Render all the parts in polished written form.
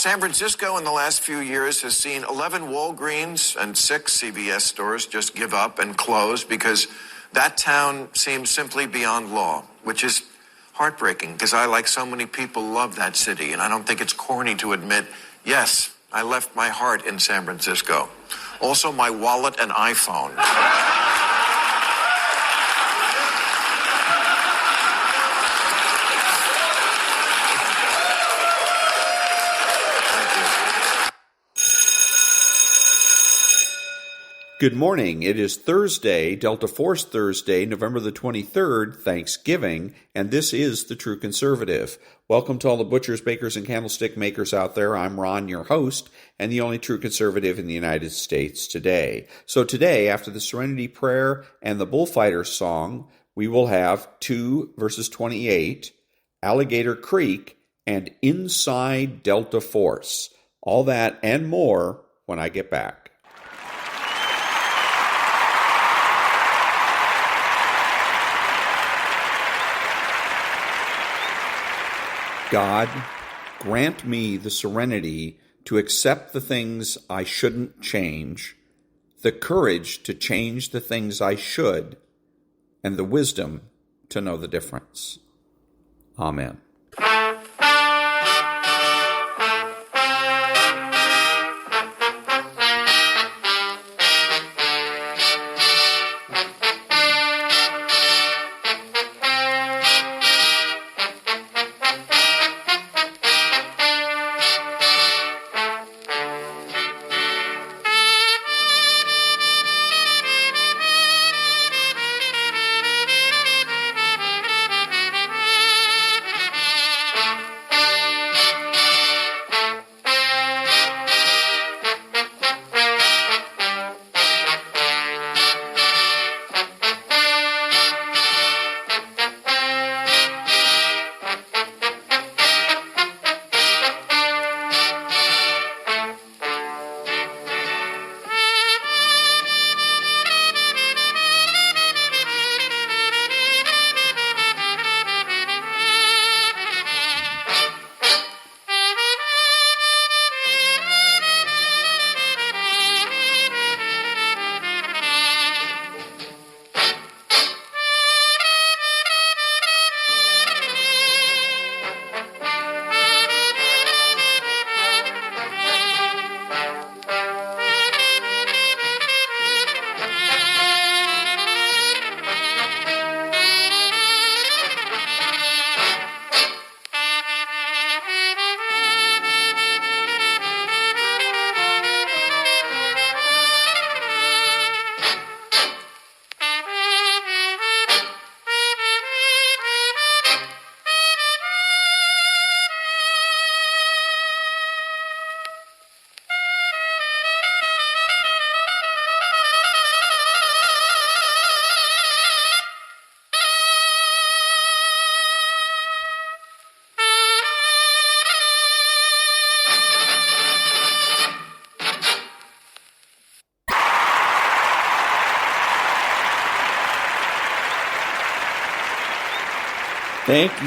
San Francisco in the last few years has seen 11 Walgreens and 6 CVS stores just give up and close because that town seems simply beyond law, which is heartbreaking because I, like so many people, love that city, and I don't think it's corny to admit, yes, I left my heart in San Francisco. Also, my wallet and iPhone. Good morning. It is Thursday, Delta Force Thursday, November the 23rd, Thanksgiving, and this is The True Conservative. Welcome to all the butchers, bakers, and candlestick makers out there. I'm Ron, your host, and the only true conservative in the United States today. So today, after the Serenity Prayer and the Bullfighter song, we will have 2 verses 28, Alligator Creek, and Inside Delta Force. All that and more when I get back. God, grant me the serenity to accept the things I shouldn't change, the courage to change the things I should, and the wisdom to know the difference. Amen.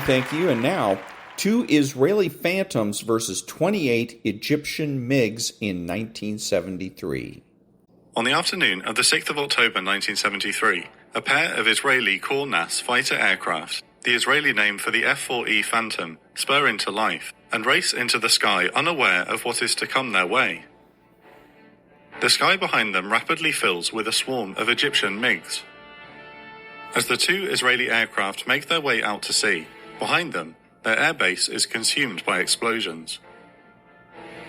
Thank you. And now, 2 Israeli Phantoms versus 28 Egyptian MiGs in 1973. On the afternoon of the 6th of October 1973, a pair of Israeli Kornas fighter aircraft, the Israeli name for the F-4E Phantom, spur into life and race into the sky unaware of what is to come their way. The sky behind them rapidly fills with a swarm of Egyptian MiGs. As the 2 Israeli aircraft make their way out to sea, behind them, their airbase is consumed by explosions.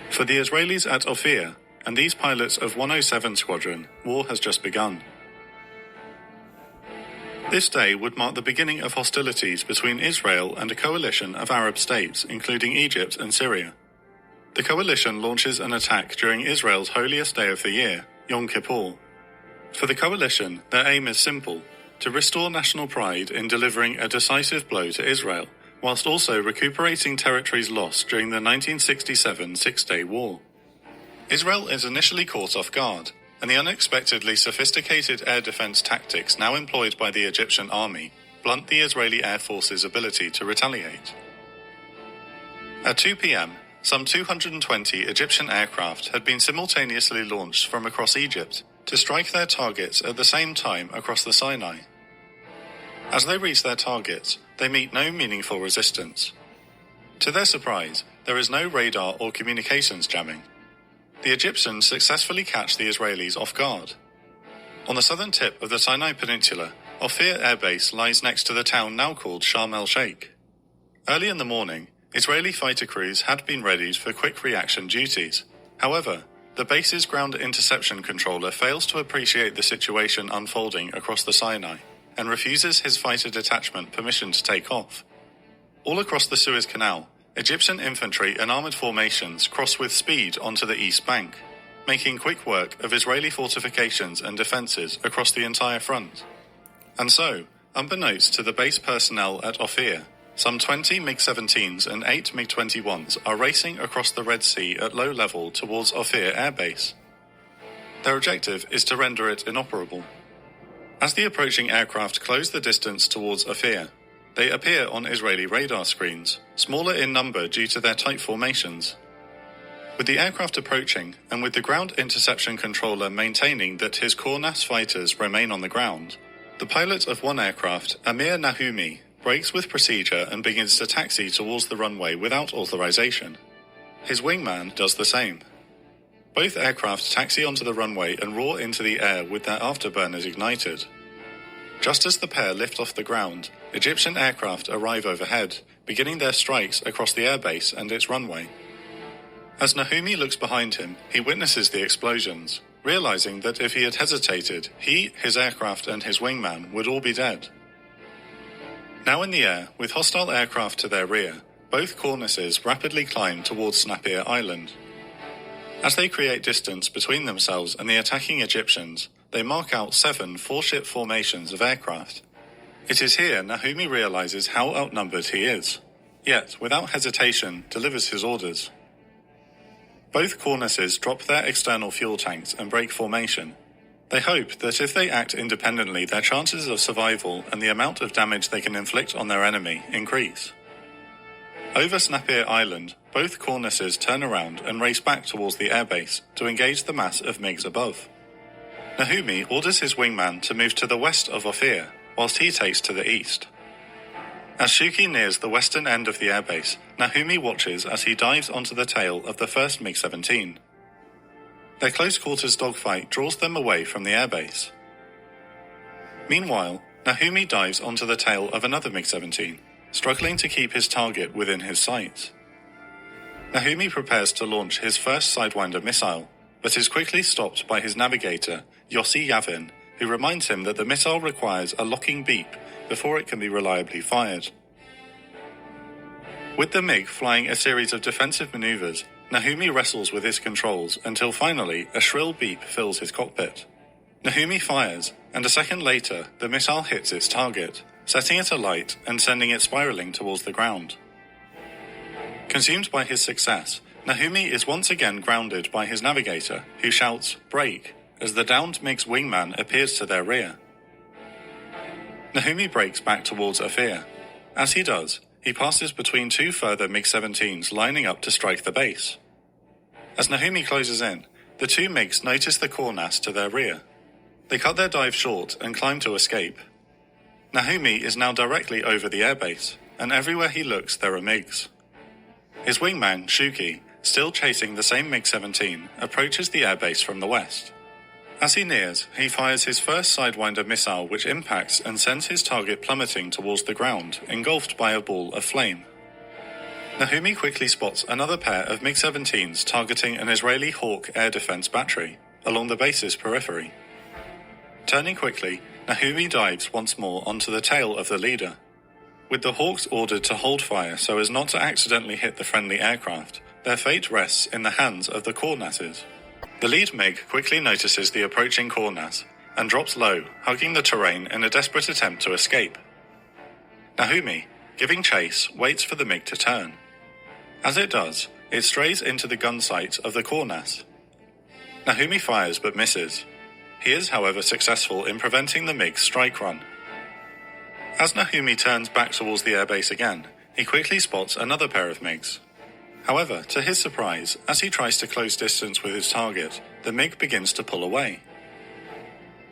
For the Israelis at Ophir and these pilots of 107 Squadron, war has just begun. This day would mark the beginning of hostilities between Israel and a coalition of Arab states, including Egypt and Syria. The coalition launches an attack during Israel's holiest day of the year, Yom Kippur. For the coalition, their aim is simple: to restore national pride in delivering a decisive blow to Israel, whilst also recuperating territories lost during the 1967 Six-Day War. Israel is initially caught off guard, and the unexpectedly sophisticated air defense tactics now employed by the Egyptian army blunt the Israeli Air Force's ability to retaliate. At 2 p.m., some 220 Egyptian aircraft had been simultaneously launched from across Egypt to strike their targets at the same time across the Sinai. As they reach their targets, they meet no meaningful resistance. To their surprise, there is no radar or communications jamming. The Egyptians successfully catch the Israelis off guard. On the southern tip of the Sinai Peninsula, Ophir Air Base lies next to the town now called Sharm el-Sheikh. Early in the morning, Israeli fighter crews had been readied for quick reaction duties. However, the base's ground interception controller fails to appreciate the situation unfolding across the Sinai and refuses his fighter detachment permission to take off. All across the Suez Canal, Egyptian infantry and armoured formations cross with speed onto the east bank, making quick work of Israeli fortifications and defences across the entire front. And so, unbeknownst to the base personnel at Ophir, some 20 MiG-17s and 8 MiG-21s are racing across the Red Sea at low level towards Ophir Air Base. Their objective is to render it inoperable. As the approaching aircraft close the distance towards Ophir, they appear on Israeli radar screens, smaller in number due to their tight formations. With the aircraft approaching, and with the ground interception controller maintaining that his Kornas fighters remain on the ground, the pilot of one aircraft, Amir Nahumi, breaks with procedure and begins to taxi towards the runway without authorization. His wingman does the same. Both aircraft taxi onto the runway and roar into the air with their afterburners ignited. Just as the pair lift off the ground, Egyptian aircraft arrive overhead, beginning their strikes across the airbase and its runway. As Nahumi looks behind him, he witnesses the explosions, realizing that if he had hesitated, he, his aircraft and his wingman would all be dead. Now in the air, with hostile aircraft to their rear, both Cornices rapidly climb towards Snappir Island. As they create distance between themselves and the attacking Egyptians, they mark out 7 4-ship formations of aircraft. It is here Nahumi realizes how outnumbered he is, yet, without hesitation, delivers his orders. Both Cornices drop their external fuel tanks and break formation. They hope that if they act independently, their chances of survival and the amount of damage they can inflict on their enemy increase. Over Snappir Island, both Cornices turn around and race back towards the airbase to engage the mass of MiGs above. Nahumi orders his wingman to move to the west of Ophir, whilst he takes to the east. As Shuki nears the western end of the airbase, Nahumi watches as he dives onto the tail of the first MiG-17. Their close-quarters dogfight draws them away from the airbase. Meanwhile, Nahumi dives onto the tail of another MiG-17, struggling to keep his target within his sights. Nahumi prepares to launch his first Sidewinder missile, but is quickly stopped by his navigator, Yossi Yavin, who reminds him that the missile requires a locking beep before it can be reliably fired. With the MiG flying a series of defensive maneuvers, Nahumi wrestles with his controls until finally a shrill beep fills his cockpit. Nahumi fires, and a second later the missile hits its target, setting it alight and sending it spiraling towards the ground. Consumed by his success, Nahumi is once again grounded by his navigator, who shouts, "Brake," as the downed MiG's wingman appears to their rear. Nahumi brakes back towards Ophir. As he does, he passes between 2 further MiG-17s lining up to strike the base. As Nahumi closes in, the 2 MiGs notice the Kornas to their rear. They cut their dive short and climb to escape. Nahumi is now directly over the airbase, and everywhere he looks there are MiGs. His wingman, Shuki, still chasing the same MiG-17, approaches the airbase from the west. As he nears, he fires his first Sidewinder missile, which impacts and sends his target plummeting towards the ground, engulfed by a ball of flame. Nahumi quickly spots another pair of MiG-17s targeting an Israeli Hawk air defense battery, along the base's periphery. Turning quickly, Nahumi dives once more onto the tail of the leader. With the Hawks ordered to hold fire so as not to accidentally hit the friendly aircraft, their fate rests in the hands of the Kornases. The lead MiG quickly notices the approaching Kornas and drops low, hugging the terrain in a desperate attempt to escape. Nahumi, giving chase, waits for the MiG to turn. As it does, it strays into the gun sight of the Kornas. Nahumi fires but misses. He is, however, successful in preventing the MiG's strike run. As Nahumi turns back towards the airbase again, he quickly spots another pair of MiGs. However, to his surprise, as he tries to close distance with his target, the MiG begins to pull away.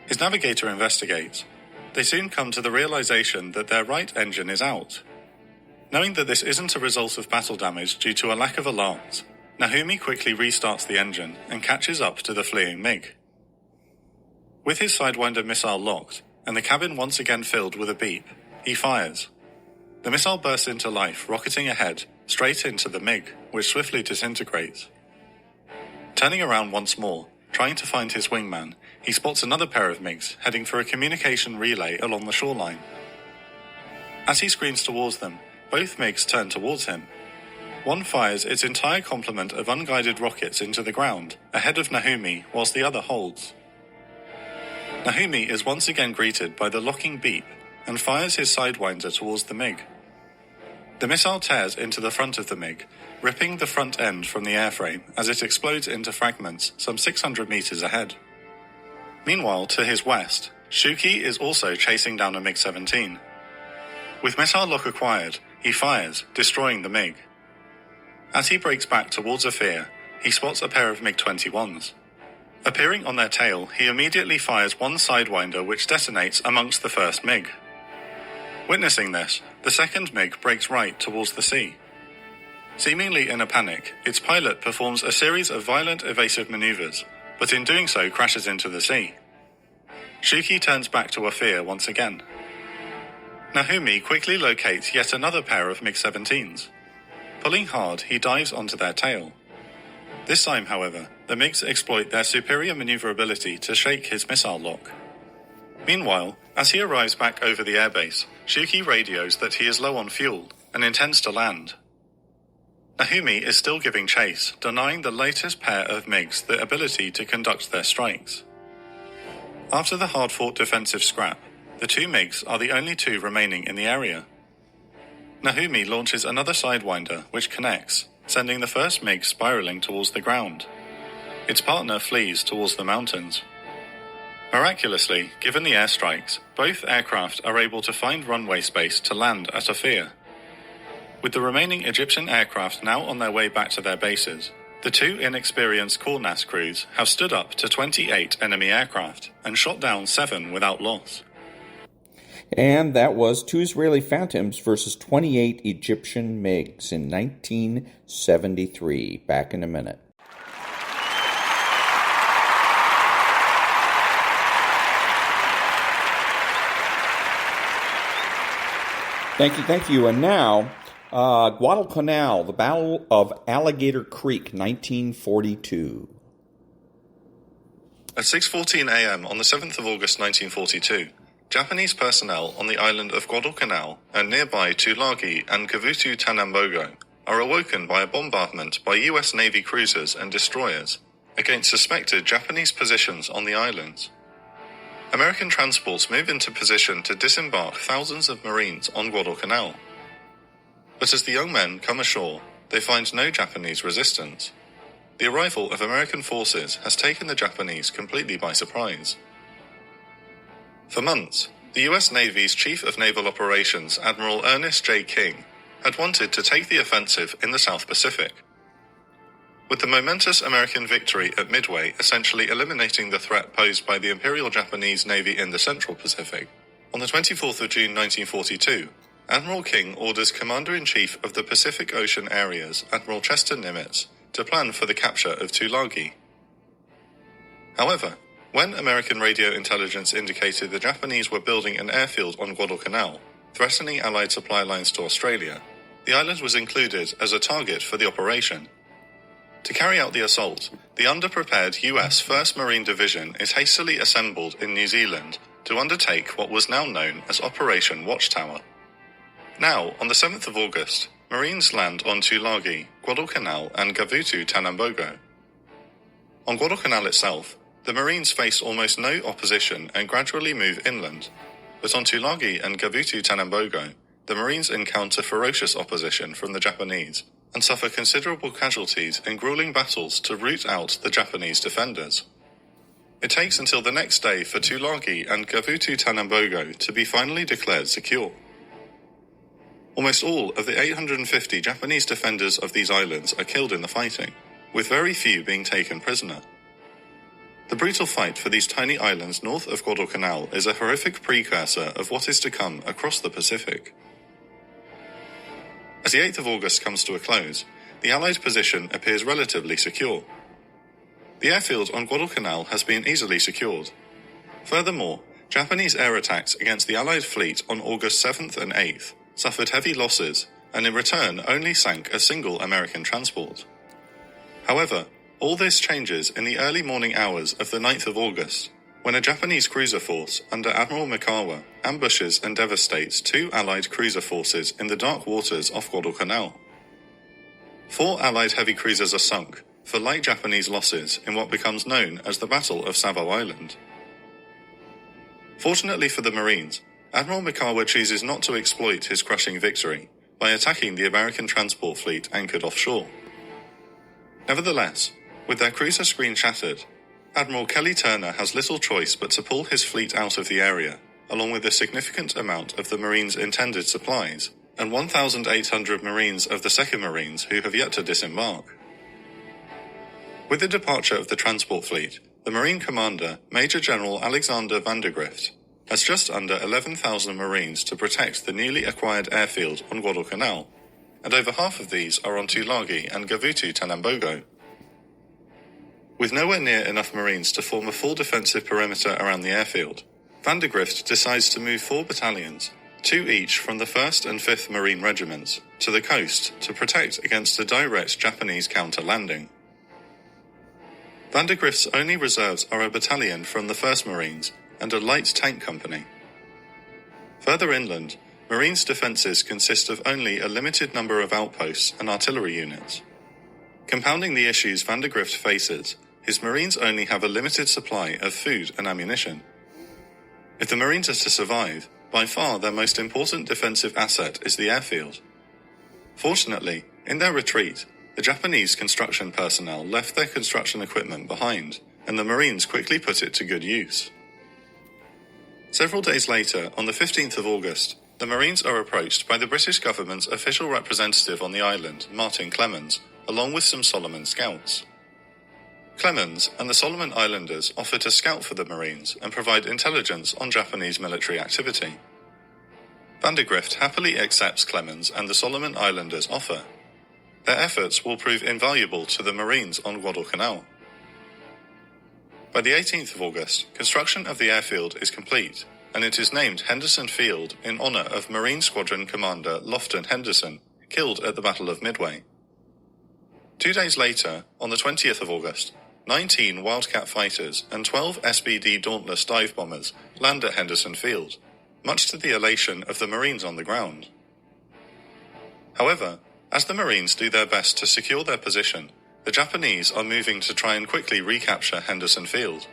His navigator investigates. They soon come to the realization that their right engine is out. Knowing that this isn't a result of battle damage due to a lack of alarms, Naomi quickly restarts the engine and catches up to the fleeing MiG. With his Sidewinder missile locked, and the cabin once again filled with a beep, he fires. The missile bursts into life, rocketing ahead, straight into the MiG, which swiftly disintegrates. Turning around once more, trying to find his wingman, he spots another pair of MiGs heading for a communication relay along the shoreline. As he screams towards them, both MiGs turn towards him. One fires its entire complement of unguided rockets into the ground, ahead of Naomi, whilst the other holds. Naomi is once again greeted by the locking beep and fires his Sidewinder towards the MiG. The missile tears into the front of the MiG, ripping the front end from the airframe as it explodes into fragments some 600 meters ahead. Meanwhile, to his west, Shuki is also chasing down a MiG-17. With missile lock acquired, he fires, destroying the MiG. As he breaks back towards Ophir, he spots a pair of MiG-21s. Appearing on their tail, he immediately fires one Sidewinder which detonates amongst the first MiG. Witnessing this, the second MiG breaks right towards the sea. Seemingly in a panic, its pilot performs a series of violent evasive maneuvers, but in doing so crashes into the sea. Shuki turns back to Ophir once again. Naomi quickly locates yet another pair of MiG-17s. Pulling hard, he dives onto their tail. This time, however, the MiGs exploit their superior maneuverability to shake his missile lock. Meanwhile, as he arrives back over the airbase, Shuki radios that he is low on fuel and intends to land. Naomi is still giving chase, denying the latest pair of MiGs the ability to conduct their strikes. After the hard-fought defensive scrap, the two MiGs are the only two remaining in the area. Naomi launches another Sidewinder, which connects, sending the first MiG spiraling towards the ground. Its partner flees towards the mountains. Miraculously, given the airstrikes, both aircraft are able to find runway space to land at Ophir. With the remaining Egyptian aircraft now on their way back to their bases, the two inexperienced Kornas crews have stood up to 28 enemy aircraft and shot down 7 without loss. And that was 2 Israeli Phantoms versus 28 Egyptian MiGs in 1973. Back in a minute. Thank you. And now, Guadalcanal, the Battle of Alligator Creek, 1942. At 6:14 a.m. on the 7th of August 1942, Japanese personnel on the island of Guadalcanal and nearby Tulagi and Gavutu Tanambogo are awoken by a bombardment by U.S. Navy cruisers and destroyers against suspected Japanese positions on the islands. American transports move into position to disembark thousands of Marines on Guadalcanal. But as the young men come ashore, they find no Japanese resistance. The arrival of American forces has taken the Japanese completely by surprise. For months, the U.S. Navy's Chief of Naval Operations, Admiral Ernest J. King, had wanted to take the offensive in the South Pacific. With the momentous American victory at Midway essentially eliminating the threat posed by the Imperial Japanese Navy in the Central Pacific, on the 24th of June 1942, Admiral King orders Commander-in-Chief of the Pacific Ocean Areas, Admiral Chester Nimitz, to plan for the capture of Tulagi. However, when American radio intelligence indicated the Japanese were building an airfield on Guadalcanal, threatening Allied supply lines to Australia, the island was included as a target for the operation. To carry out the assault, the underprepared US 1st Marine Division is hastily assembled in New Zealand to undertake what was now known as Operation Watchtower. Now, on the 7th of August, Marines land on Tulagi, Guadalcanal and Gavutu Tanambogo. On Guadalcanal itself, the Marines face almost no opposition and gradually move inland, but on Tulagi and Gavutu Tanambogo, the Marines encounter ferocious opposition from the Japanese and suffer considerable casualties in grueling battles to root out the Japanese defenders. It takes until the next day for Tulagi and Gavutu Tanambogo to be finally declared secure. Almost all of the 850 Japanese defenders of these islands are killed in the fighting, with very few being taken prisoner. The brutal fight for these tiny islands north of Guadalcanal is a horrific precursor of what is to come across the Pacific. As the 8th of August comes to a close, the Allied position appears relatively secure. The airfield on Guadalcanal has been easily secured. Furthermore, Japanese air attacks against the Allied fleet on August 7th and 8th suffered heavy losses and in return only sank a single American transport. However, all this changes in the early morning hours of the 9th of August, when a Japanese cruiser force under Admiral Mikawa ambushes and devastates 2 Allied cruiser forces in the dark waters off Guadalcanal. 4 Allied heavy cruisers are sunk for light Japanese losses in what becomes known as the Battle of Savo Island. Fortunately for the Marines, Admiral Mikawa chooses not to exploit his crushing victory by attacking the American transport fleet anchored offshore. Nevertheless, with their cruiser screen shattered, Admiral Kelly Turner has little choice but to pull his fleet out of the area, along with a significant amount of the Marines' intended supplies, and 1,800 Marines of the 2nd Marines who have yet to disembark. With the departure of the transport fleet, the Marine commander, Major General Alexander Vandergrift, has just under 11,000 Marines to protect the newly acquired airfield on Guadalcanal, and over half of these are on Tulagi and Gavutu Tanambogo. With nowhere near enough Marines to form a full defensive perimeter around the airfield, Vandergrift decides to move 4 battalions, 2 each from the 1st and 5th Marine Regiments, to the coast to protect against a direct Japanese counter-landing. Vandergrift's only reserves are a battalion from the 1st Marines and a light tank company. Further inland, Marines' defences consist of only a limited number of outposts and artillery units. Compounding the issues Vandergrift faces, his Marines only have a limited supply of food and ammunition. If the Marines are to survive, by far their most important defensive asset is the airfield. Fortunately, in their retreat, the Japanese construction personnel left their construction equipment behind, and the Marines quickly put it to good use. Several days later, on the 15th of August, the Marines are approached by the British government's official representative on the island, Martin Clemens, along with some Solomon scouts. Clemens and the Solomon Islanders offer to scout for the Marines and provide intelligence on Japanese military activity. Vandergrift happily accepts Clemens and the Solomon Islanders' offer. Their efforts will prove invaluable to the Marines on Guadalcanal. By the 18th of August, construction of the airfield is complete, and it is named Henderson Field in honor of Marine Squadron Commander Lofton Henderson, killed at the Battle of Midway. 2 days later, on the 20th of August, 19 Wildcat fighters and 12 SBD Dauntless dive bombers land at Henderson Field, much to the elation of the Marines on the ground. However, as the Marines do their best to secure their position, the Japanese are moving to try and quickly recapture Henderson Field.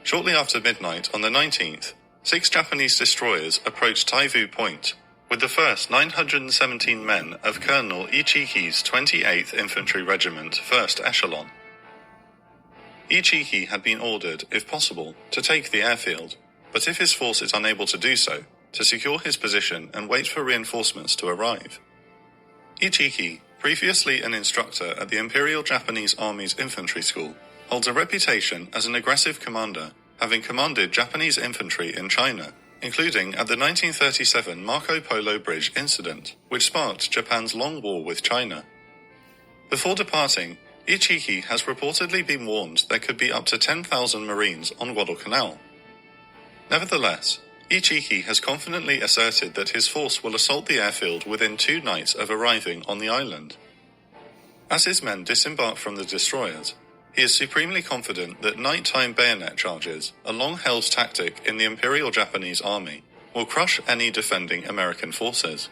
Shortly after midnight on the 19th, 6 Japanese destroyers approached Taivu Point, with the first 917 men of Colonel Ichiki's 28th Infantry Regiment, 1st Echelon. Ichiki had been ordered, if possible, to take the airfield, but if his force is unable to do so, to secure his position and wait for reinforcements to arrive. Ichiki, previously an instructor at the Imperial Japanese Army's infantry school, holds a reputation as an aggressive commander, having commanded Japanese infantry in China, including at the 1937 Marco Polo Bridge incident, which sparked Japan's long war with China. Before departing, Ichiki has reportedly been warned there could be up to 10,000 Marines on Guadalcanal. Nevertheless, Ichiki has confidently asserted that his force will assault the airfield within 2 nights of arriving on the island. As his men disembark from the destroyers, he is supremely confident that nighttime bayonet charges, a long-held tactic in the Imperial Japanese Army, will crush any defending American forces.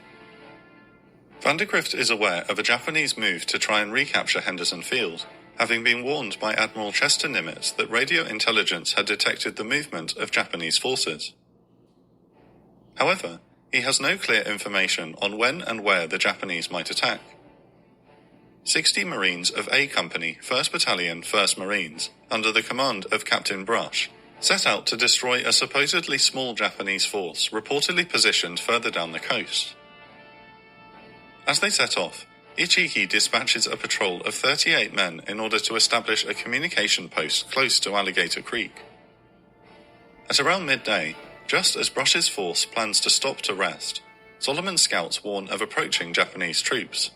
Vandergrift is aware of a Japanese move to try and recapture Henderson Field, having been warned by Admiral Chester Nimitz that radio intelligence had detected the movement of Japanese forces. However, he has no clear information on when and where the Japanese might attack. 60 Marines of A Company, 1st Battalion, 1st Marines, under the command of Captain Brush, set out to destroy a supposedly small Japanese force reportedly positioned further down the coast. As they set off, Ichiki dispatches a patrol of 38 men in order to establish a communication post close to Alligator Creek. At around midday, just as Brush's force plans to stop to rest, Solomon's scouts warn of approaching Japanese troops.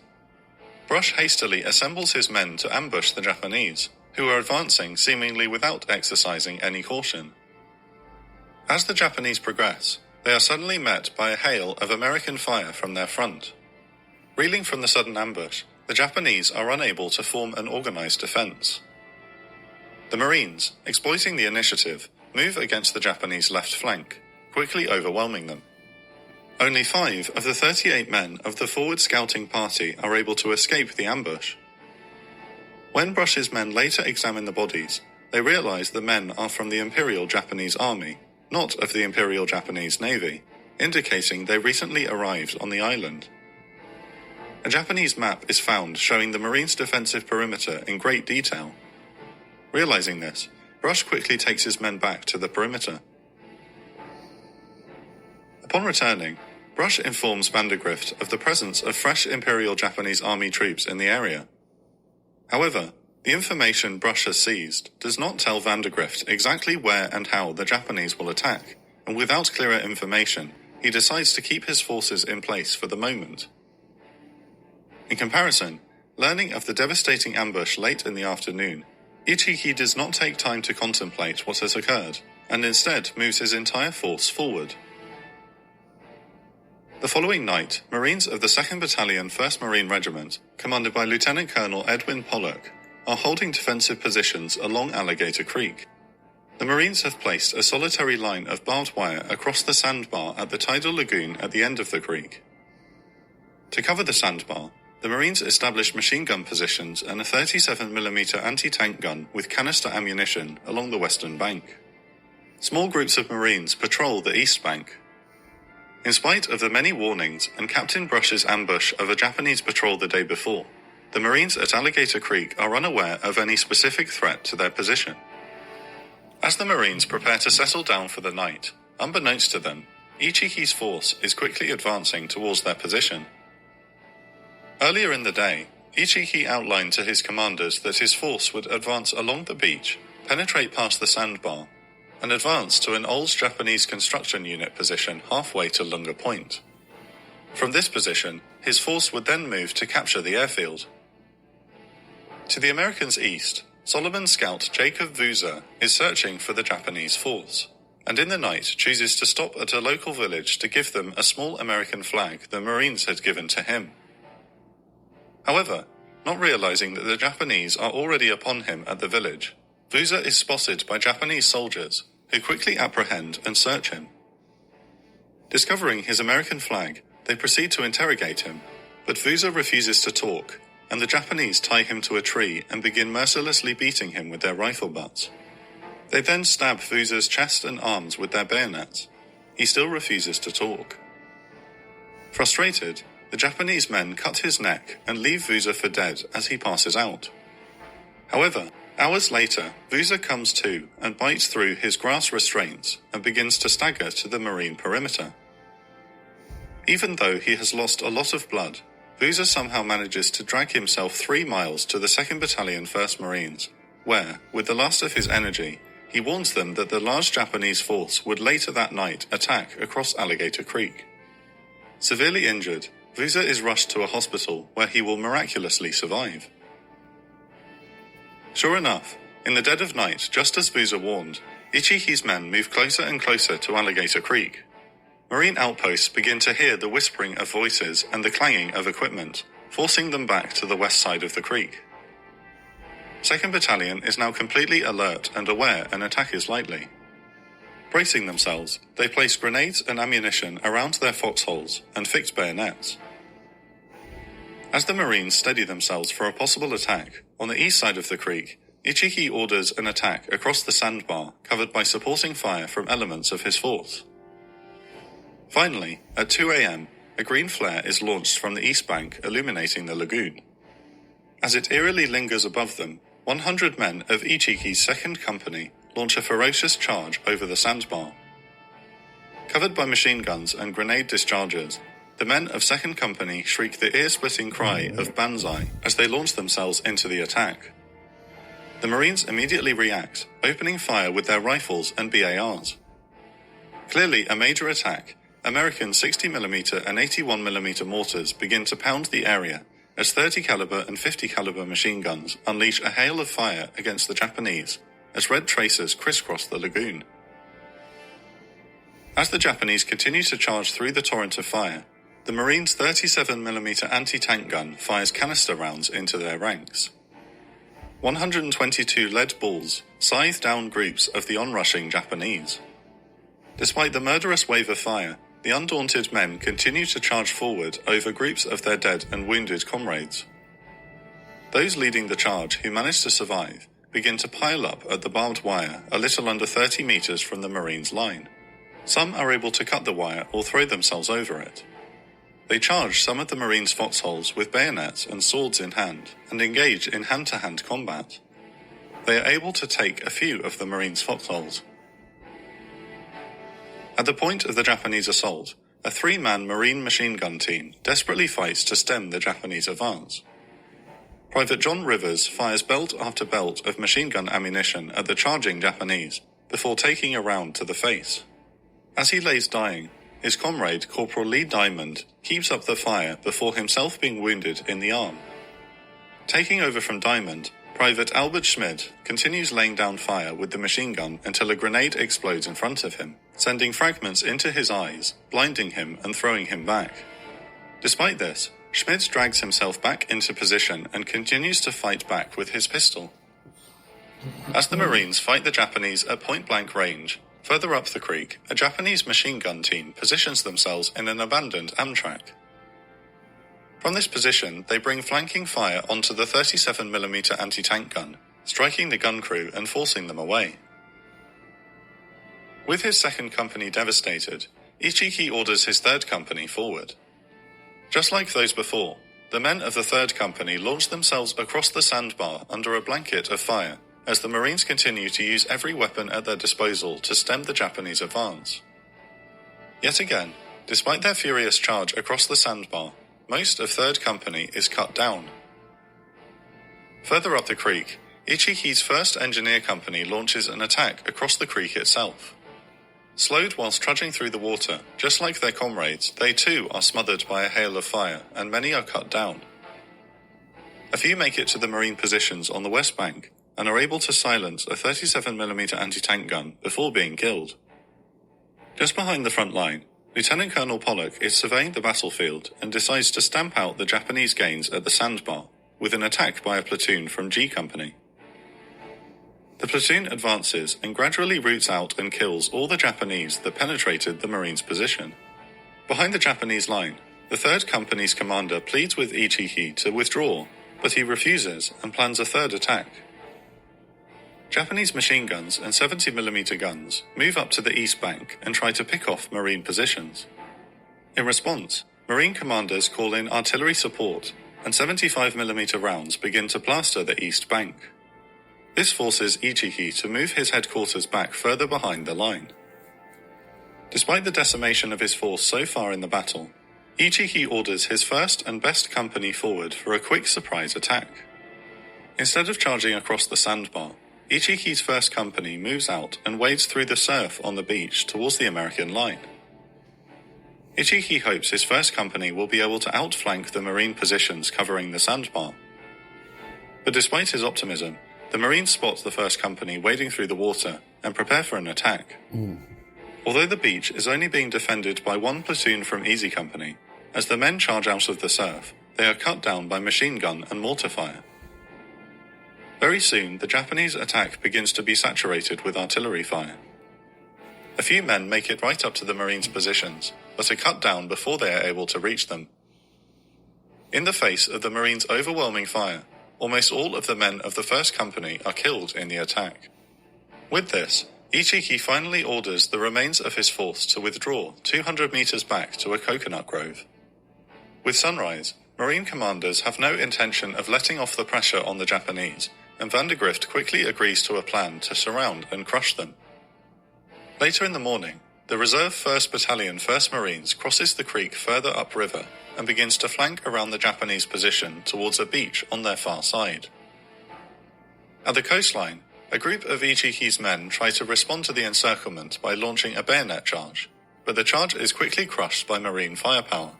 Brush hastily assembles his men to ambush the Japanese, who are advancing seemingly without exercising any caution. As the Japanese progress, they are suddenly met by a hail of American fire from their front. Reeling from the sudden ambush, the Japanese are unable to form an organized defense. The Marines, exploiting the initiative, move against the Japanese left flank, quickly overwhelming them. Only 5 of the 38 men of the forward scouting party are able to escape the ambush. When Brush's men later examine the bodies, they realize the men are from the Imperial Japanese Army, not of the Imperial Japanese Navy, indicating they recently arrived on the island. A Japanese map is found showing the Marines' defensive perimeter in great detail. Realizing this, Brush quickly takes his men back to the perimeter. Upon returning, Brush informs Vandergrift of the presence of fresh Imperial Japanese Army troops in the area. However, the information Brush has seized does not tell Vandergrift exactly where and how the Japanese will attack, and without clearer information, he decides to keep his forces in place for the moment. In comparison, learning of the devastating ambush late in the afternoon, Ichiki does not take time to contemplate what has occurred, and instead moves his entire force forward. The following night, Marines of the 2nd Battalion 1st Marine Regiment, commanded by Lieutenant Colonel Edwin Pollock, are holding defensive positions along Alligator Creek. The Marines have placed a solitary line of barbed wire across the sandbar at the tidal lagoon at the end of the creek. To cover the sandbar, the Marines established machine gun positions and a 37mm anti-tank gun with canister ammunition along the western bank. Small groups of Marines patrol the east bank. In spite of the many warnings and Captain Brush's ambush of a Japanese patrol the day before, the Marines at Alligator Creek are unaware of any specific threat to their position. As the Marines prepare to settle down for the night, unbeknownst to them, Ichiki's force is quickly advancing towards their position. Earlier in the day, Ichiki outlined to his commanders that his force would advance along the beach, penetrate past the sandbar, and advance to an old Japanese construction unit position halfway to Lunga Point. From this position, his force would then move to capture the airfield. To the Americans' east, Solomon's scout Jacob Vuza is searching for the Japanese force, and in the night chooses to stop at a local village to give them a small American flag the Marines had given to him. However, not realizing that the Japanese are already upon him at the village, Vuza is spotted by Japanese soldiers, who quickly apprehend and search him. Discovering his American flag, they proceed to interrogate him, but Vuza refuses to talk, and the Japanese tie him to a tree and begin mercilessly beating him with their rifle butts. They then stab Vuza's chest and arms with their bayonets. He still refuses to talk. Frustrated, the Japanese men cut his neck and leave Vuza for dead as he passes out. However, hours later, Vuza comes to and bites through his grass restraints and begins to stagger to the Marine perimeter. Even though he has lost a lot of blood, Vuza somehow manages to drag himself 3 miles to the 2nd Battalion 1st Marines, where, with the last of his energy, he warns them that the large Japanese force would later that night attack across Alligator Creek. Severely injured, Vuza is rushed to a hospital where he will miraculously survive. Sure enough, in the dead of night, just as Vuza warned, Ichiki's men move closer and closer to Alligator Creek. Marine outposts begin to hear the whispering of voices and the clanging of equipment, forcing them back to the west side of the creek. 2nd Battalion is now completely alert and aware an attack is likely. Bracing themselves, they place grenades and ammunition around their foxholes and fixed bayonets. As the Marines steady themselves for a possible attack, on the east side of the creek, Ichiki orders an attack across the sandbar covered by supporting fire from elements of his force. Finally, at 2 a.m., a green flare is launched from the east bank, illuminating the lagoon. As it eerily lingers above them, 100 men of Ichiki's 2nd Company launch a ferocious charge over the sandbar. Covered by machine guns and grenade dischargers, The men of 2nd Company shriek the ear-splitting cry of Banzai as they launch themselves into the attack. The Marines immediately react, opening fire with their rifles and BARs. Clearly a major attack, American 60mm and 81mm mortars begin to pound the area as 30 caliber and 50 caliber machine guns unleash a hail of fire against the Japanese as red tracers crisscross the lagoon. As the Japanese continue to charge through the torrent of fire, the Marines' 37mm anti-tank gun fires canister rounds into their ranks. 122 lead balls scythe down groups of the onrushing Japanese. Despite the murderous wave of fire, the undaunted men continue to charge forward over groups of their dead and wounded comrades. Those leading the charge who manage to survive begin to pile up at the barbed wire a little under 30 meters from the Marines' line. Some are able to cut the wire or throw themselves over it. They charge some of the Marines' foxholes with bayonets and swords in hand and engage in hand-to-hand combat. They are able to take a few of the Marines' foxholes. At the point of the Japanese assault, a 3-man Marine machine gun team desperately fights to stem the Japanese advance. Private John Rivers fires belt after belt of machine gun ammunition at the charging Japanese before taking a round to the face. As he lays dying, his comrade, Corporal Lee Diamond, keeps up the fire before himself being wounded in the arm. Taking over from Diamond, Private Albert Schmid continues laying down fire with the machine gun until a grenade explodes in front of him, sending fragments into his eyes, blinding him and throwing him back. Despite this, Schmid drags himself back into position and continues to fight back with his pistol. As the Marines fight the Japanese at point-blank range, further up the creek, a Japanese machine gun team positions themselves in an abandoned Amtrak. From this position, they bring flanking fire onto the 37mm anti-tank gun, striking the gun crew and forcing them away. With his 2nd Company devastated, Ichiki orders his 3rd Company forward. Just like those before, the men of the 3rd Company launch themselves across the sandbar under a blanket of fire as the Marines continue to use every weapon at their disposal to stem the Japanese advance. Yet again, despite their furious charge across the sandbar, most of 3rd Company is cut down. Further up the creek, Ichiki's 1st Engineer Company launches an attack across the creek itself. Slowed whilst trudging through the water, just like their comrades, they too are smothered by a hail of fire, and many are cut down. A few make it to the Marine positions on the west bank, and are able to silence a 37mm anti-tank gun before being killed. Just behind the front line, Lieutenant Colonel Pollock is surveying the battlefield and decides to stamp out the Japanese gains at the sandbar with an attack by a platoon from G Company. The platoon advances and gradually roots out and kills all the Japanese that penetrated the Marines' position. Behind the Japanese line, the 3rd Company's commander pleads with Ichiki to withdraw, but he refuses and plans a 3rd attack. Japanese machine guns and 70mm guns move up to the east bank and try to pick off Marine positions. In response, Marine commanders call in artillery support, and 75mm rounds begin to plaster the east bank. This forces Ichiki to move his headquarters back further behind the line. Despite the decimation of his force so far in the battle, Ichiki orders his 1st and best company forward for a quick surprise attack. Instead of charging across the sandbar, Ichiki's 1st Company moves out and wades through the surf on the beach towards the American line. Ichiki hopes his 1st Company will be able to outflank the Marine positions covering the sandbar. But despite his optimism, the Marines spot the 1st Company wading through the water and prepare for an attack. Although the beach is only being defended by 1 platoon from Easy Company, as the men charge out of the surf, they are cut down by machine gun and mortar fire. Very soon, the Japanese attack begins to be saturated with artillery fire. A few men make it right up to the Marines' positions, but are cut down before they are able to reach them. In the face of the Marines' overwhelming fire, almost all of the men of the 1st Company are killed in the attack. With this, Ichiki finally orders the remains of his force to withdraw 200 meters back to a coconut grove. With sunrise, Marine commanders have no intention of letting off the pressure on the Japanese, and Vandergrift quickly agrees to a plan to surround and crush them. Later in the morning, the Reserve 1st Battalion 1st Marines crosses the creek further upriver and begins to flank around the Japanese position towards a beach on their far side. At the coastline, a group of Ichihi's men try to respond to the encirclement by launching a bayonet charge, but the charge is quickly crushed by Marine firepower.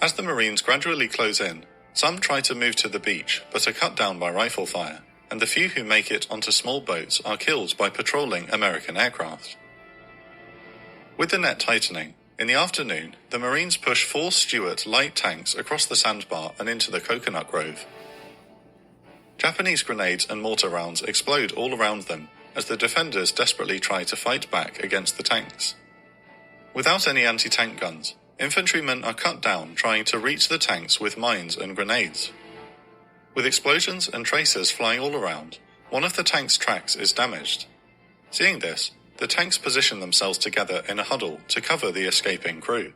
As the Marines gradually close in, some try to move to the beach but are cut down by rifle fire, and the few who make it onto small boats are killed by patrolling American aircraft. With the net tightening, in the afternoon, the Marines push 4 Stuart light tanks across the sandbar and into the coconut grove. Japanese grenades and mortar rounds explode all around them as the defenders desperately try to fight back against the tanks. Without any anti-tank guns, infantrymen are cut down trying to reach the tanks with mines and grenades. With explosions and tracers flying all around, one of the tank's tracks is damaged. Seeing this, the tanks position themselves together in a huddle to cover the escaping crew.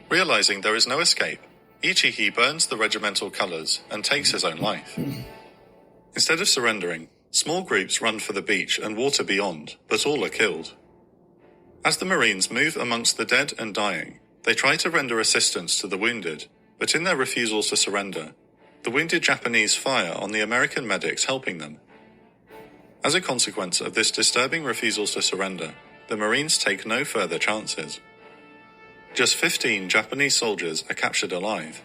Realizing there is no escape, Ichihi burns the regimental colors and takes his own life. Instead of surrendering, small groups run for the beach and water beyond, but all are killed. As the Marines move amongst the dead and dying, they try to render assistance to the wounded, but in their refusals to surrender, the wounded Japanese fire on the American medics helping them. As a consequence of this disturbing refusal to surrender, the Marines take no further chances. Just 15 Japanese soldiers are captured alive.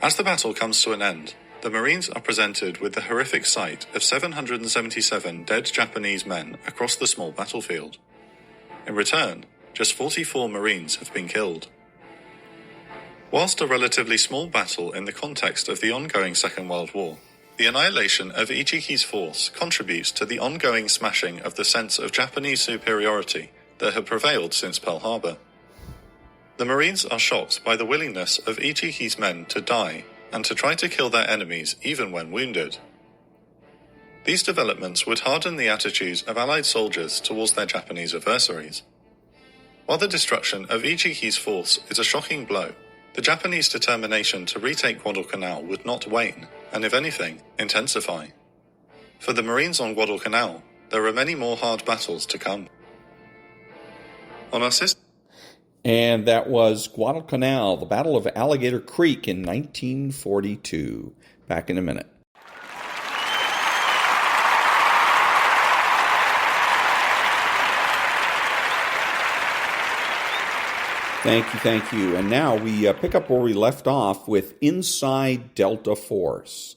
As the battle comes to an end, the Marines are presented with the horrific sight of 777 dead Japanese men across the small battlefield. In return, just 44 Marines have been killed. Whilst a relatively small battle in the context of the ongoing Second World War, the annihilation of Ichihi's force contributes to the ongoing smashing of the sense of Japanese superiority that had prevailed since Pearl Harbor. The Marines are shocked by the willingness of Ichihi's men to die and to try to kill their enemies even when wounded. These developments would harden the attitudes of Allied soldiers towards their Japanese adversaries. While the destruction of Ichihi's force is a shocking blow, the Japanese determination to retake Guadalcanal would not wane, and if anything, intensify. For the Marines on Guadalcanal, there are many more hard battles to come. On our sister... And that was Guadalcanal, the Battle of Alligator Creek in 1942. Back in a minute. Thank you. And now we pick up where we left off with Inside Delta Force.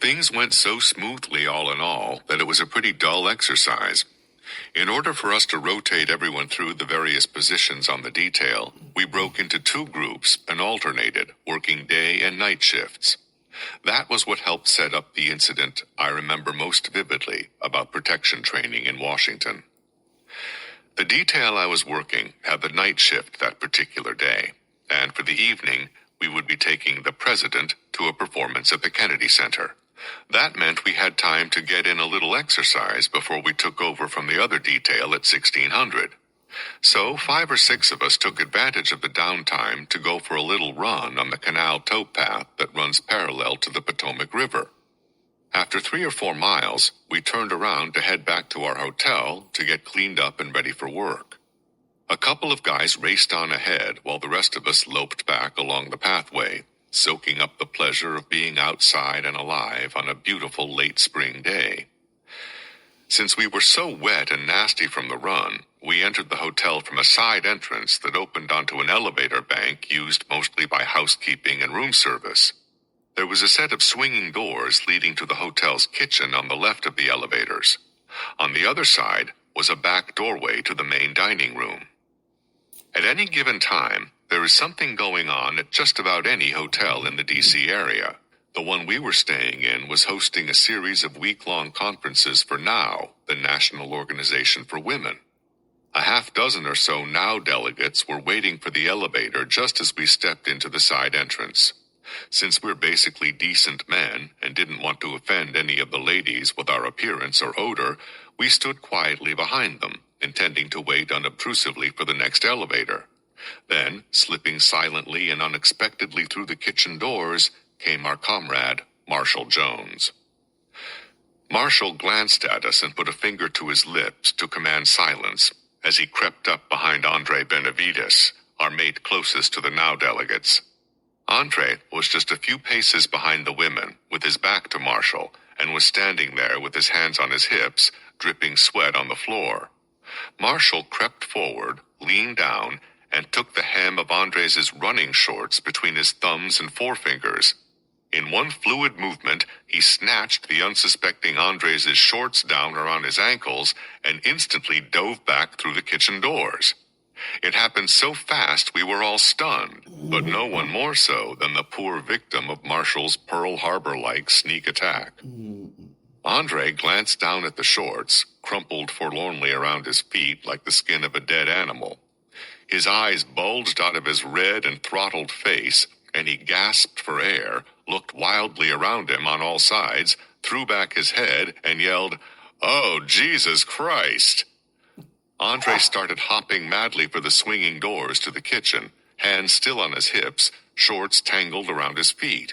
Things went so smoothly all in all that it was a pretty dull exercise. In order for us to rotate everyone through the various positions on the detail, we broke into 2 groups and alternated, working day and night shifts. That was what helped set up the incident I remember most vividly about protection training in Washington. The detail I was working had the night shift that particular day, and for the evening, we would be taking the president to a performance at the Kennedy Center. That meant we had time to get in a little exercise before we took over from the other detail at 1600. So 5 or 6 of us took advantage of the downtime to go for a little run on the canal towpath that runs parallel to the Potomac River. After 3 or 4 miles, we turned around to head back to our hotel to get cleaned up and ready for work. A couple of guys raced on ahead while the rest of us loped back along the pathway, soaking up the pleasure of being outside and alive on a beautiful late spring day. Since we were so wet and nasty from the run, we entered the hotel from a side entrance that opened onto an elevator bank used mostly by housekeeping and room service. There was a set of swinging doors leading to the hotel's kitchen on the left of the elevators. On the other side was a back doorway to the main dining room. At any given time, there is something going on at just about any hotel in the D.C. area. The one we were staying in was hosting a series of week-long conferences for NOW, the National Organization for Women. A half dozen or so NOW delegates were waiting for the elevator just as we stepped into the side entrance. Since we're basically decent men and didn't want to offend any of the ladies with our appearance or odor, we stood quietly behind them, intending to wait unobtrusively for the next elevator. Then, slipping silently and unexpectedly through the kitchen doors, came our comrade, Marshall Jones. Marshall glanced at us and put a finger to his lips to command silence as he crept up behind Andre Benavides, our mate closest to the now delegates. Andre was just a few paces behind the women, with his back to Marshall, and was standing there with his hands on his hips, dripping sweat on the floor. Marshall crept forward, leaned down, and took the hem of Andres' running shorts between his thumbs and forefingers. In one fluid movement, he snatched the unsuspecting Andres' shorts down around his ankles and instantly dove back through the kitchen doors. It happened so fast we were all stunned, but no one more so than the poor victim of Marshall's Pearl Harbor-like sneak attack. Andre glanced down at the shorts, crumpled forlornly around his feet like the skin of a dead animal. His eyes bulged out of his red and throttled face, and he gasped for air, looked wildly around him on all sides, threw back his head, and yelled, "Oh, Jesus Christ!" Andre started hopping madly for the swinging doors to the kitchen, hands still on his hips, shorts tangled around his feet.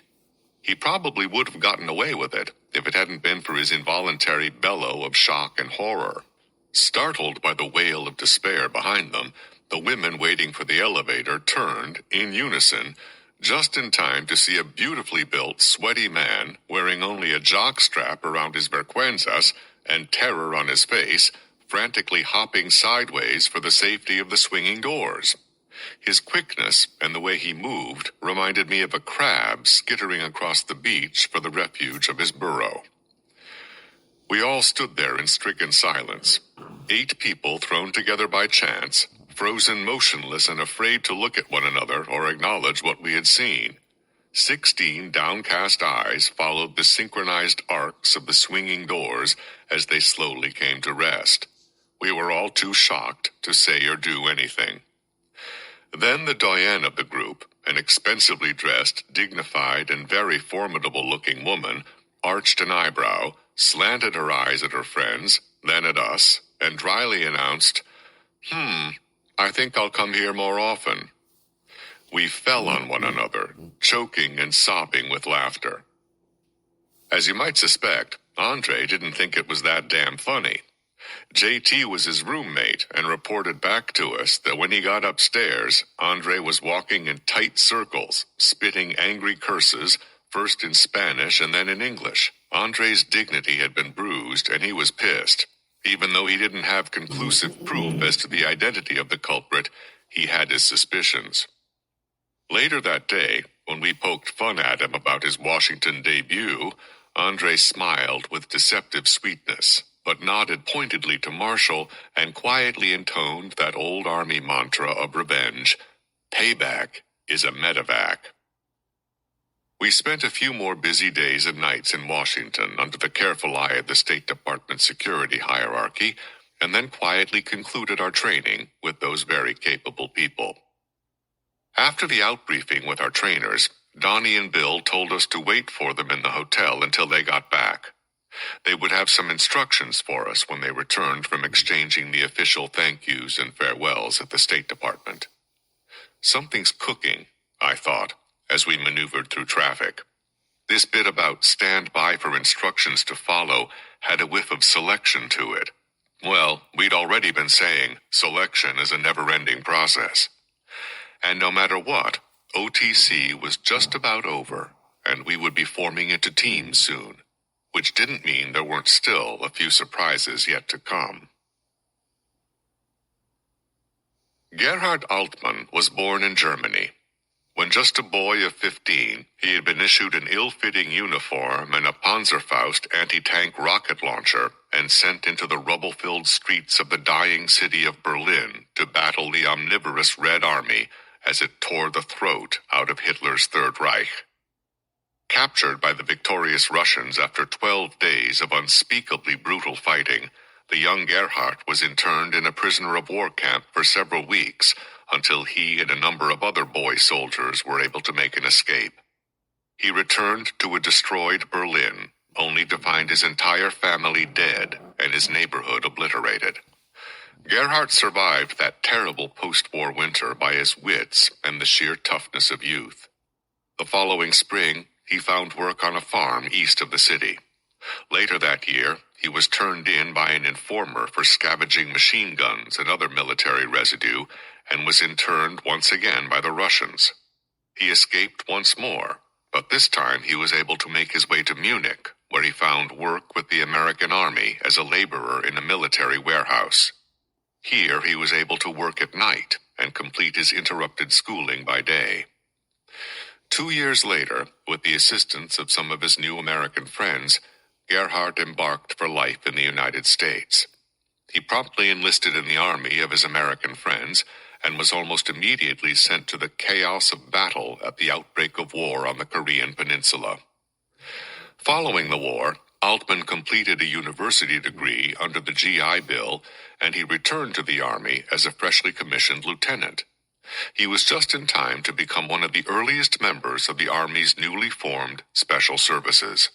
He probably would have gotten away with it if it hadn't been for his involuntary bellow of shock and horror. Startled by the wail of despair behind them, the women waiting for the elevator turned, in unison, just in time to see a beautifully built, sweaty man wearing only a jockstrap around his vergüenzas and terror on his face, frantically hopping sideways for the safety of the swinging doors. His quickness and the way he moved reminded me of a crab skittering across the beach for the refuge of his burrow. We all stood there in stricken silence, 8 people thrown together by chance, frozen motionless and afraid to look at one another or acknowledge what we had seen. 16 downcast eyes followed the synchronized arcs of the swinging doors as they slowly came to rest. We were all too shocked to say or do anything. Then the doyenne of the group, an expensively dressed, dignified, and very formidable-looking woman, arched an eyebrow, slanted her eyes at her friends, then at us, and dryly announced, I think I'll come here more often." We fell on one another, choking and sobbing with laughter. As you might suspect, Andre didn't think it was that damn funny. JT was his roommate and reported back to us that when he got upstairs, Andre was walking in tight circles, spitting angry curses, first in Spanish and then in English. Andre's dignity had been bruised and he was pissed. Even though he didn't have conclusive proof as to the identity of the culprit, he had his suspicions. Later that day, when we poked fun at him about his Washington debut, Andre smiled with deceptive sweetness, but nodded pointedly to Marshall and quietly intoned that old army mantra of revenge, "Payback is a medevac." We spent a few more busy days and nights in Washington under the careful eye of the State Department security hierarchy, and then quietly concluded our training with those very capable people. After the outbriefing with our trainers, Donnie and Bill told us to wait for them in the hotel until they got back. They would have some instructions for us when they returned from exchanging the official thank yous and farewells at the State Department. Something's cooking, I thought, as we maneuvered through traffic. This bit about stand by for instructions to follow had a whiff of selection to it. Well, we'd already been saying selection is a never-ending process. And no matter what, OTC was just about over, and we would be forming into teams soon, which didn't mean there weren't still a few surprises yet to come. Gerhard Altmann was born in Germany. When just a boy of 15, he had been issued an ill-fitting uniform and a Panzerfaust anti-tank rocket launcher and sent into the rubble-filled streets of the dying city of Berlin to battle the omnivorous Red Army as it tore the throat out of Hitler's Third Reich. Captured by the victorious Russians after 12 days of unspeakably brutal fighting, the young Gerhard was interned in a prisoner-of-war camp for several weeks, until he and a number of other boy soldiers were able to make an escape. He returned to a destroyed Berlin, only to find his entire family dead and his neighborhood obliterated. Gerhard survived that terrible post-war winter by his wits and the sheer toughness of youth. The following spring, he found work on a farm east of the city. Later that year, he was turned in by an informer for scavenging machine guns and other military residue, and was interned once again by the Russians. He escaped once more, but this time he was able to make his way to Munich, where he found work with the American Army as a laborer in a military warehouse. Here he was able to work at night and complete his interrupted schooling by day. 2 years later, with the assistance of some of his new American friends, Gerhardt embarked for life in the United States. He promptly enlisted in the army of his American friends and was almost immediately sent to the chaos of battle at the outbreak of war on the Korean Peninsula. Following the war, Altman completed a university degree under the GI Bill, and he returned to the Army as a freshly commissioned lieutenant. He was just in time to become one of the earliest members of the Army's newly formed Special Services.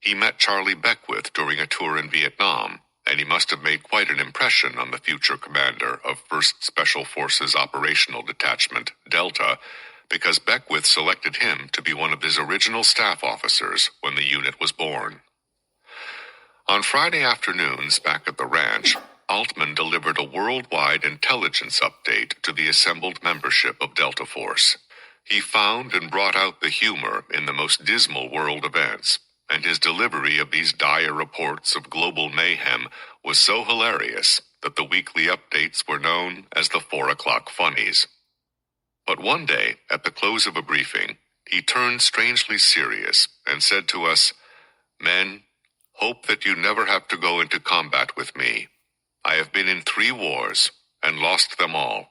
He met Charlie Beckwith during a tour in Vietnam, and he must have made quite an impression on the future commander of 1st Special Forces Operational Detachment, Delta, because Beckwith selected him to be one of his original staff officers when the unit was born. On Friday afternoons back at the ranch, Altman delivered a worldwide intelligence update to the assembled membership of Delta Force. He found and brought out the humor in the most dismal world events, and his delivery of these dire reports of global mayhem was so hilarious that the weekly updates were known as the 4 o'clock funnies. But one day, at the close of a briefing, he turned strangely serious and said to us, "Men, hope that you never have to go into combat with me. I have been in 3 wars and lost them all.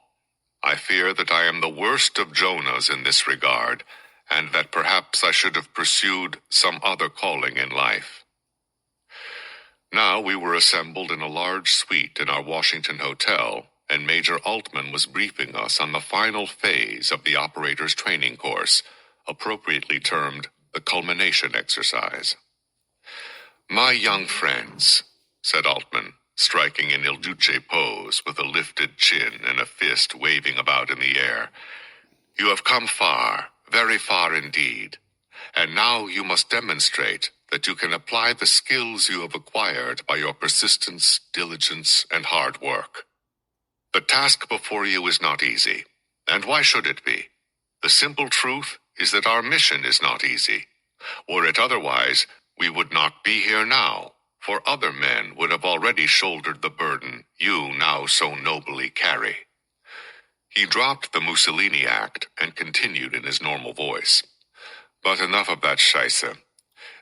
I fear that I am the worst of Jonahs in this regard, and that perhaps I should have pursued some other calling in life." Now we were assembled in a large suite in our Washington hotel, and Major Altman was briefing us on the final phase of the operator's training course, appropriately termed the culmination exercise. "My young friends," said Altman, striking an Il Duce pose with a lifted chin and a fist waving about in the air, "you have come far, very far indeed, and now you must demonstrate that you can apply the skills you have acquired by your persistence, diligence, and hard work. The task before you is not easy, and why should it be? The simple truth is that our mission is not easy. Were it otherwise, we would not be here now, for other men would have already shouldered the burden you now so nobly carry." He dropped the Mussolini act and continued in his normal voice. "But enough of that scheisse.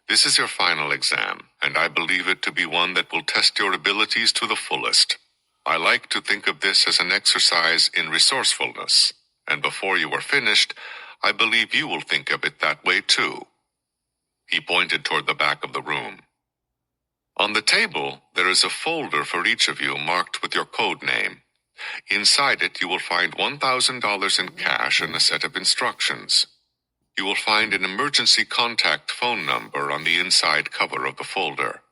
This is your final exam, and I believe it to be one that will test your abilities to the fullest. I like to think of this as an exercise in resourcefulness, and before you are finished, I believe you will think of it that way too." He pointed toward the back of the room. "On the table, there is a folder for each of you marked with your code name. Inside it, you will find $1,000 in cash and a set of instructions. You will find an emergency contact phone number on the inside cover of the folder.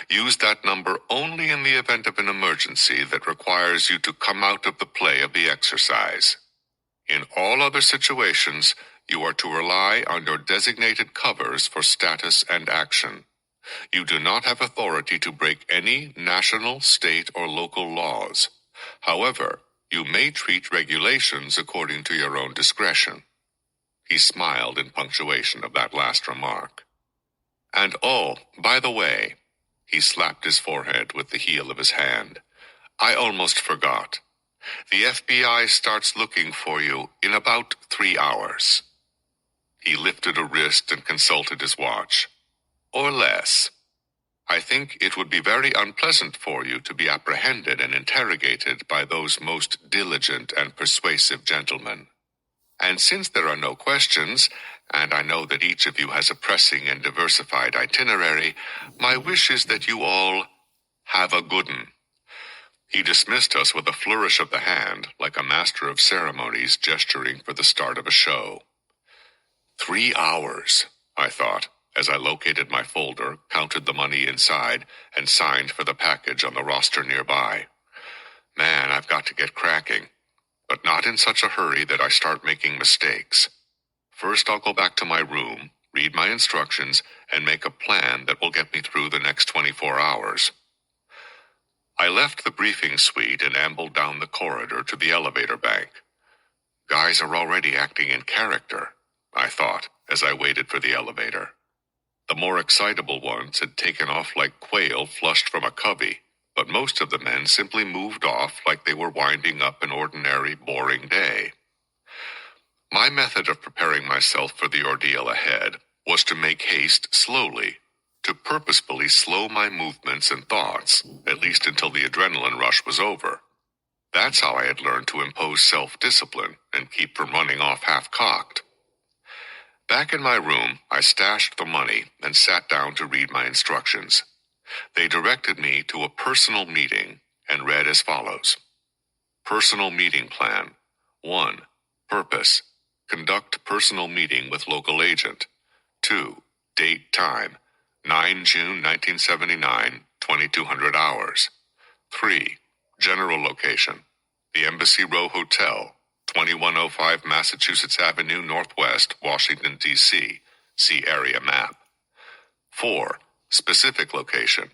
Use that number only in the event of an emergency that requires you to come out of the play of the exercise. In all other situations, you are to rely on your designated covers for status and action. You do not have authority to break any national, state, or local laws. However, you may treat regulations according to your own discretion." He smiled in punctuation of that last remark. "And oh, by the way," he slapped his forehead with the heel of his hand, "I almost forgot. The FBI starts looking for you in about 3 hours. He lifted a wrist and consulted his watch. "Or less. I think it would be very unpleasant for you to be apprehended and interrogated by those most diligent and persuasive gentlemen. And since there are no questions, and I know that each of you has a pressing and diversified itinerary, my wish is that you all have a good 'un." He dismissed us with a flourish of the hand, like a master of ceremonies gesturing for the start of a show. 3 hours, I thought, as I located my folder, counted the money inside, and signed for the package on the roster nearby. Man, I've got to get cracking, but not in such a hurry that I start making mistakes. First, I'll go back to my room, read my instructions, and make a plan that will get me through the next 24 hours. I left the briefing suite and ambled down the corridor to the elevator bank. Guys are already acting in character, I thought, as I waited for the elevator. The more excitable ones had taken off like quail flushed from a covey, but most of the men simply moved off like they were winding up an ordinary, boring day. My method of preparing myself for the ordeal ahead was to make haste slowly, to purposefully slow my movements and thoughts, at least until the adrenaline rush was over. That's how I had learned to impose self-discipline and keep from running off half-cocked. Back in my room, I stashed the money and sat down to read my instructions. They directed me to a personal meeting and read as follows. Personal meeting plan. 1. Purpose. Conduct personal meeting with local agent. 2. Date time. 9 June 1979, 2200 hours. 3. General location. The Embassy Row Hotel, 2105 Massachusetts Avenue Northwest, Washington, D.C. See area map. 4. Specific location.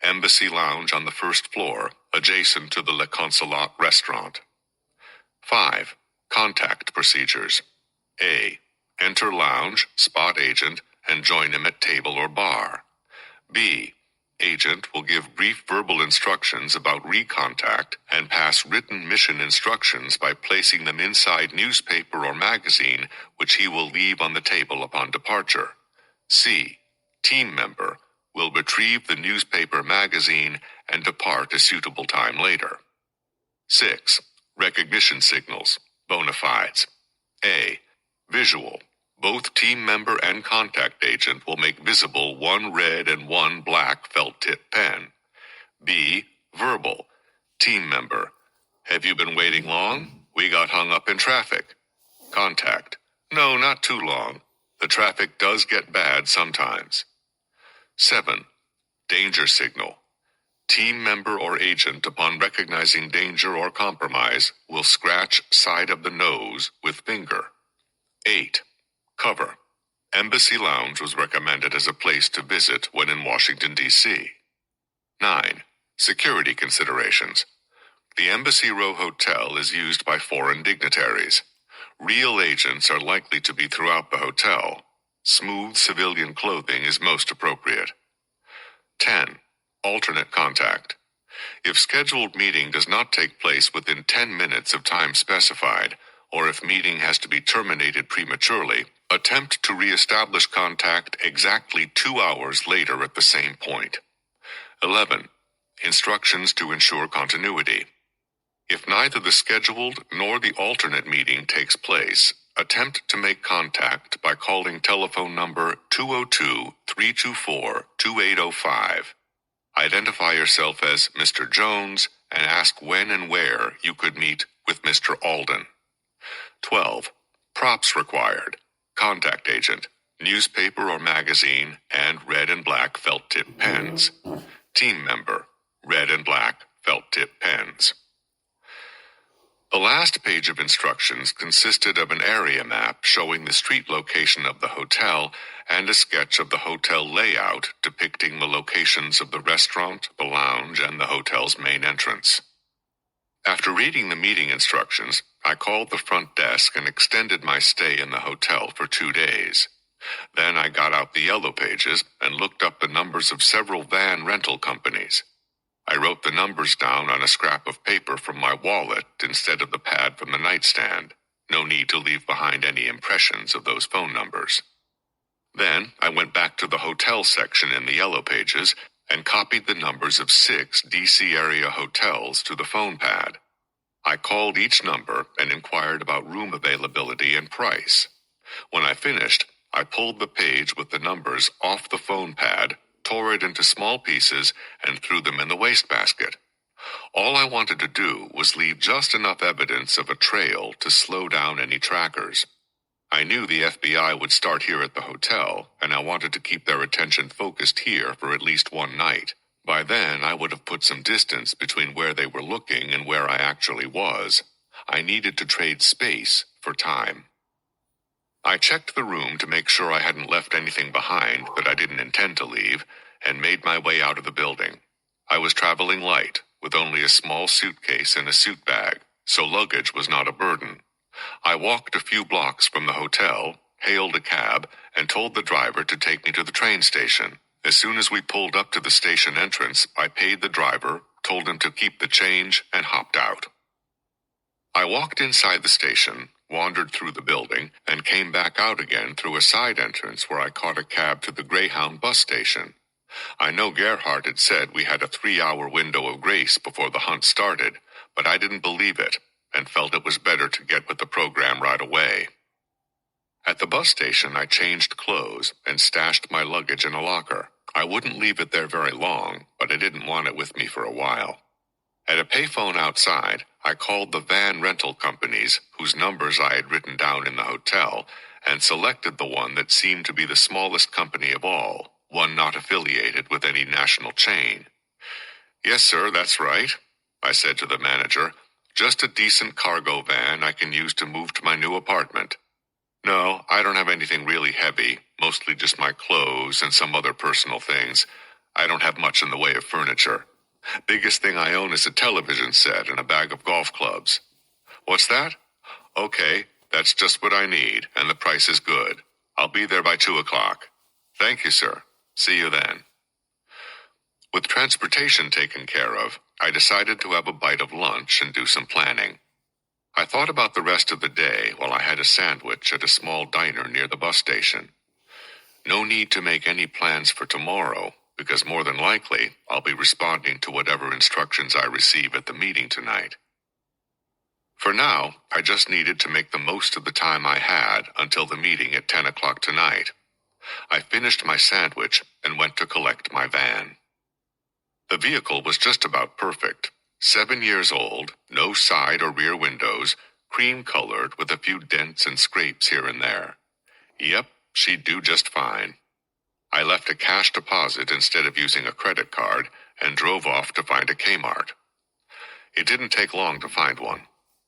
Embassy Lounge on the first floor, adjacent to the Le Consulat restaurant. 5. Contact procedures. A. Enter lounge, spot agent, and join him at table or bar. B. Agent will give brief verbal instructions about recontact and pass written mission instructions by placing them inside newspaper or magazine, which he will leave on the table upon departure. C. Team member will retrieve the newspaper magazine and depart a suitable time later. 6. Recognition signals, bona fides. A. Visual. Both team member and contact agent will make visible one red and one black felt tip pen. B. Verbal. Team member. Have you been waiting long? We got hung up in traffic. Contact. No, not too long. The traffic does get bad sometimes. 7. Danger signal. Team member or agent, upon recognizing danger or compromise, will scratch side of the nose with finger. 8. Cover. Embassy Lounge was recommended as a place to visit when in Washington, D.C. 9. Security considerations. The Embassy Row Hotel is used by foreign dignitaries. Real agents are likely to be throughout the hotel. Smooth civilian clothing is most appropriate. 10. Alternate contact. If scheduled meeting does not take place within 10 minutes of time specified, or if meeting has to be terminated prematurely, attempt to re-establish contact exactly 2 hours later at the same point. 11. Instructions to ensure continuity. If neither the scheduled nor the alternate meeting takes place, attempt to make contact by calling telephone number 202-324-2805. Identify yourself as Mr. Jones and ask when and where you could meet with Mr. Alden. 12. Props required. Contact agent, newspaper or magazine, and red and black felt tip pens. Team member, red and black felt tip pens. The last page of instructions consisted of an area map showing the street location of the hotel and a sketch of the hotel layout depicting the locations of the restaurant, the lounge, and the hotel's main entrance. After reading the meeting instructions, I called the front desk and extended my stay in the hotel for 2 days. Then I got out the yellow pages and looked up the numbers of several van rental companies. I wrote the numbers down on a scrap of paper from my wallet instead of the pad from the nightstand. No need to leave behind any impressions of those phone numbers. Then I went back to the hotel section in the yellow pages and copied the numbers of 6 D.C. area hotels to the phone pad. I called each number and inquired about room availability and price. When I finished, I pulled the page with the numbers off the phone pad, tore it into small pieces, and threw them in the wastebasket. All I wanted to do was leave just enough evidence of a trail to slow down any trackers. I knew the FBI would start here at the hotel, and I wanted to keep their attention focused here for at least one night. By then, I would have put some distance between where they were looking and where I actually was. I needed to trade space for time. I checked the room to make sure I hadn't left anything behind that I didn't intend to leave, and made my way out of the building. I was traveling light, with only a small suitcase and a suit bag, so luggage was not a burden. I walked a few blocks from the hotel, hailed a cab, and told the driver to take me to the train station. As soon as we pulled up to the station entrance, I paid the driver, told him to keep the change, and hopped out. I walked inside the station, wandered through the building, and came back out again through a side entrance where I caught a cab to the Greyhound bus station. I know Gerhardt had said we had a 3-hour window of grace before the hunt started, but I didn't believe it, and felt it was better to get with the program right away. At the bus station, I changed clothes and stashed my luggage in a locker. I wouldn't leave it there very long, but I didn't want it with me for a while. At a payphone outside, I called the van rental companies whose numbers I had written down in the hotel, and selected the one that seemed to be the smallest company of all, one not affiliated with any national chain. "Yes, sir, that's right," I said to the manager. "Just a decent cargo van I can use to move to my new apartment. No, I don't have anything really heavy, mostly just my clothes and some other personal things. I don't have much in the way of furniture. Biggest thing I own is a television set and a bag of golf clubs." "What's that?" "Okay, that's just what I need, and the price is good. I'll be there by 2 o'clock. "Thank you, sir. See you then." With transportation taken care of, I decided to have a bite of lunch and do some planning. I thought about the rest of the day while I had a sandwich at a small diner near the bus station. No need to make any plans for tomorrow, because more than likely I'll be responding to whatever instructions I receive at the meeting tonight. For now, I just needed to make the most of the time I had until the meeting at 10 o'clock tonight. I finished my sandwich and went to collect my van. The vehicle was just about perfect. 7 years old, no side or rear windows, cream-colored with a few dents and scrapes here and there. Yep, she'd do just fine. I left a cash deposit instead of using a credit card and drove off to find a Kmart. It didn't take long to find one.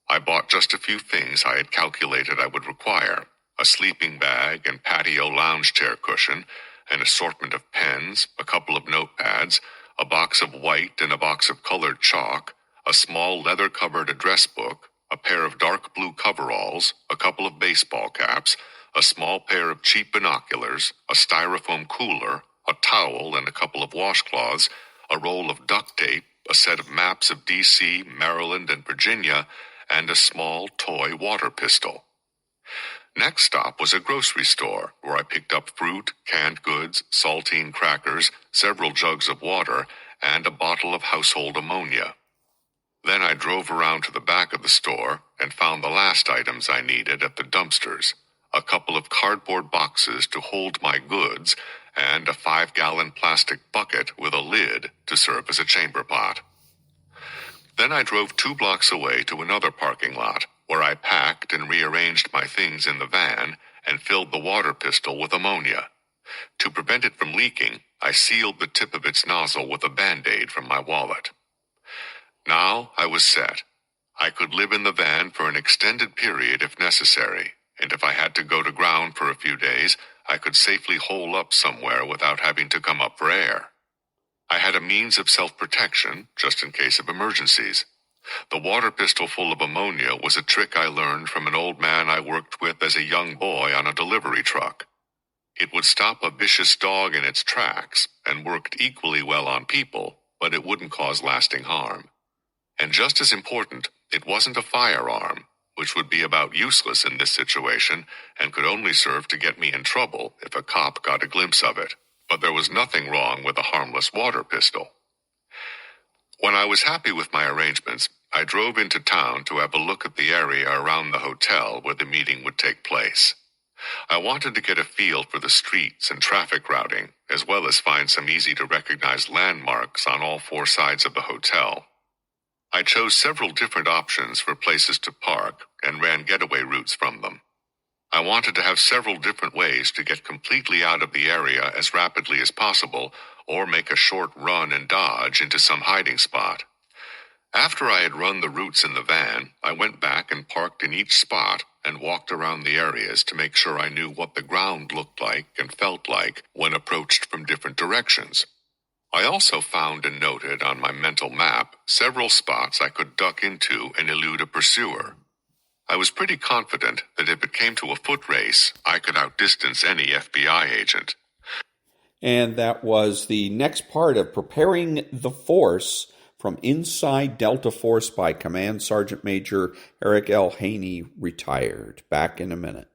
I bought just a few things I had calculated I would require: a sleeping bag and patio lounge chair cushion, an assortment of pens, a couple of notepads, a box of white and a box of colored chalk, a small leather-covered address book, a pair of dark blue coveralls, a couple of baseball caps, a small pair of cheap binoculars, a styrofoam cooler, a towel and a couple of washcloths, a roll of duct tape, a set of maps of D.C., Maryland, and Virginia, and a small toy water pistol. Next stop was a grocery store, where I picked up fruit, canned goods, saltine crackers, several jugs of water, and a bottle of household ammonia. Then I drove around to the back of the store and found the last items I needed at the dumpsters: a couple of cardboard boxes to hold my goods, and a 5-gallon plastic bucket with a lid to serve as a chamber pot. Then I drove 2 blocks away to another parking lot, where I packed and rearranged my things in the van and filled the water pistol with ammonia. To prevent it from leaking, I sealed the tip of its nozzle with a Band-Aid from my wallet. Now I was set. I could live in the van for an extended period if necessary, and if I had to go to ground for a few days, I could safely hole up somewhere without having to come up for air. I had a means of self-protection, just in case of emergencies. The water pistol full of ammonia was a trick I learned from an old man I worked with as a young boy on a delivery truck. It would stop a vicious dog in its tracks and worked equally well on people, but it wouldn't cause lasting harm. And just as important, it wasn't a firearm, which would be about useless in this situation and could only serve to get me in trouble if a cop got a glimpse of it. But there was nothing wrong with a harmless water pistol. When I was happy with my arrangements, I drove into town to have a look at the area around the hotel where the meeting would take place. I wanted to get a feel for the streets and traffic routing, as well as find some easy-to-recognize landmarks on all 4 sides of the hotel. I chose several different options for places to park and ran getaway routes from them. I wanted to have several different ways to get completely out of the area as rapidly as possible, or make a short run and dodge into some hiding spot. After I had run the routes in the van, I went back and parked in each spot and walked around the areas to make sure I knew what the ground looked like and felt like when approached from different directions. I also found and noted on my mental map several spots I could duck into and elude a pursuer. I was pretty confident that if it came to a foot race, I could outdistance any FBI agent. And that was the next part of Preparing the Force from Inside Delta Force by Command Sergeant Major Eric L. Haney, retired. Back in a minute.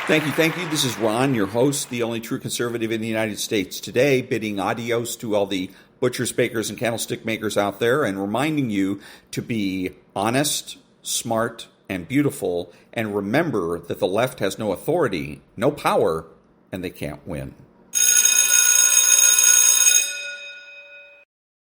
Thank you. This is Ron, your host, the only true conservative in the United States today, bidding adios to all the butchers, bakers, and candlestick makers out there, and reminding you to be honest, smart, and beautiful, and remember that the left has no authority, no power, and they can't win.